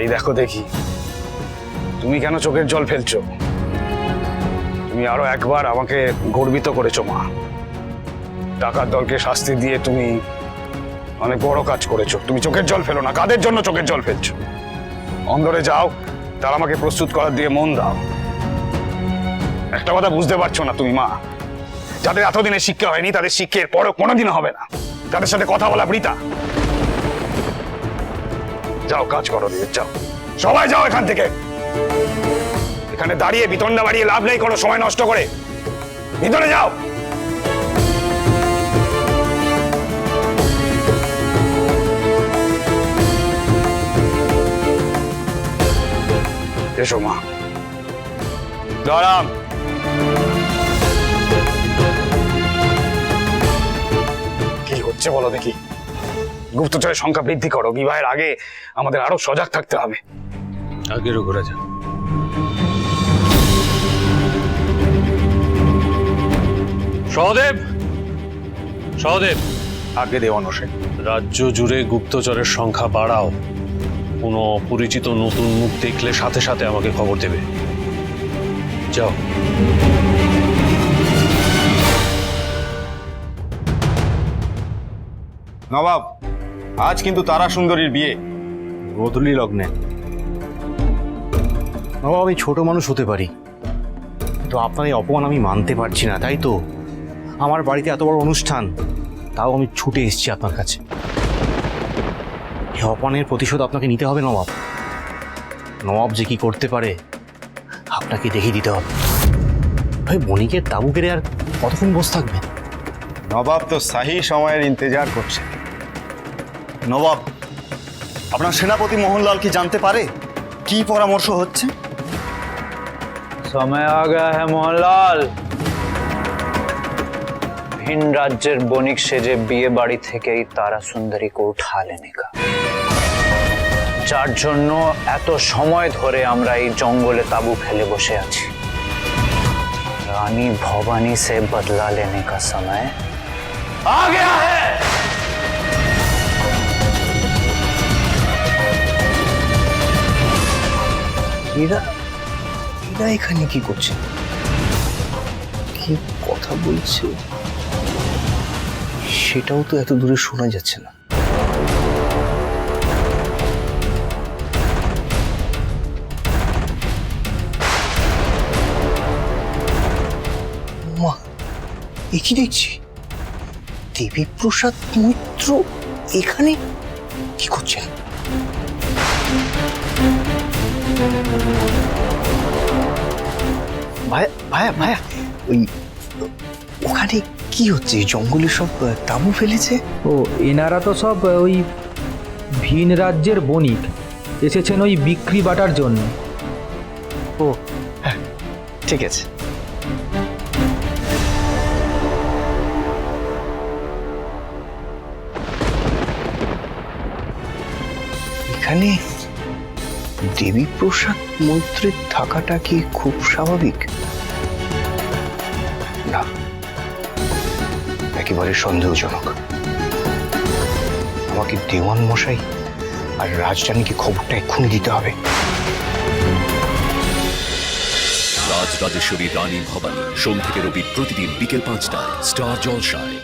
এই দেখো দেখি, তুমি কেন চোখের জল ফেলছো? তুমি আরো একবার আমাকে গর্বিত করেছো মা। ডাকাত দলকে শাস্তি দিয়ে তুমি অনেক বড় কাজ করেছো। তুমি চোখের জল ফেলো না। কাদের জন্য চোখের জল ফেলছো? অন্দরে যাও, তারা আমাকে প্রস্তুত করার দিয়ে মন দাও। একটা কথা বুঝতে পারছো না তুমি মা? যাদের এতদিনের শিক্ষা হয়নি তাদের শিক্ষার পরও কোনোদিনও হবে না। তাদের সাথে কথা বলা বৃথা। যাও কাজ করো, যাও সবাই যাও এখান থেকে। এখানে দাঁড়িয়ে বিতণ্ডা বাড়িয়ে লাভ নেই, কোনো সময় নষ্ট করে। ভিতরে যাও। এসো মা। দাঁড়াম। কি হচ্ছে বলো দেখি? গুপ্তচরের সংখ্যা বৃদ্ধি করো। বিবাহের আগে আমাদের আরো সজাগ থাকতে হবে। আগেরও করে যা। সহদেব, সহদেব, আগে দেওয়ান হোসেন। রাজ্য জুড়ে গুপ্তচরের সংখ্যা বাড়াও। কোনো অপরিচিত নতুন মুখ দেখলে সাথে সাথে আমাকে খবর দেবে। যাও। নবাব, আজ কিন্তু তারা সুন্দরীর বিয়ে, গোধূলি লগ্নে। নবাব, আমি ছোট মানুষ হতে পারি, কিন্তু আপনার এই অপমান আমি মানতে পারছি না। তাই তো আমার বাড়িতে এত বড় অনুষ্ঠান, তাও আমি ছুটে এসেছি আপনার কাছে। এই অপমানের প্রতিশোধ আপনাকে নিতে হবে নবাব। নবাব যে কি করতে পারে আপনাকে দেখিয়ে দিতে হবে। ভাই, বণিকের তাবু কেড়ে আর কতক্ষণ বসে থাকবেন? নবাব তো শাহী সময়ের ইন্তজার করছে। নবাব, আপনার সেনাপতি মোহনলাল কি জানতে পারে কি পরামর্শ হচ্ছে? समय आ गया है मोहनलाल। ভিন রাজ্যের বণিক সেজে বিয়ে বাড়ি থেকেই তারা সুন্দরীকে উঠা लेने का, যার জন্য এত সময় ধরে আমরা এই জঙ্গলে তাবু ফেলে বসে আছি। রানী ভবানী से बदला लेने का समय आ गया है। এরা এখানে কি করছে? কি কথা বলছে সেটাও তো এত দূরে শোনা যাচ্ছে না। মা, এ কি দেখছি? দেবীপ্রসাদ মৈত্র এখানে কি করছেন? ভাইয়া ভাইয়া ভাইয়া, ওখানে কি হচ্ছে? জঙ্গলে সব তাঁবু ফেলেছে। ও, এনারা তো সব ওই ভিন রাজ্যের বণিক, এসেছেন ওই বিক্রি বাটার জন্য। ও হ্যাঁ, ঠিক আছে। এখানে দেবীপ্রসাদ মৈত্রের থাকাটা কি খুব স্বাভাবিক? না, একেবারে সন্দেহজনক। আমাকে দেওয়ান মশাই আর রাজরানীকে খবরটা এক্ষুনি দিতে হবে। রাজরাজেশ্বরী রানী ভবানী, সোম থেকে রবি প্রতিদিন বিকেল 5টায় স্টার জলসায়।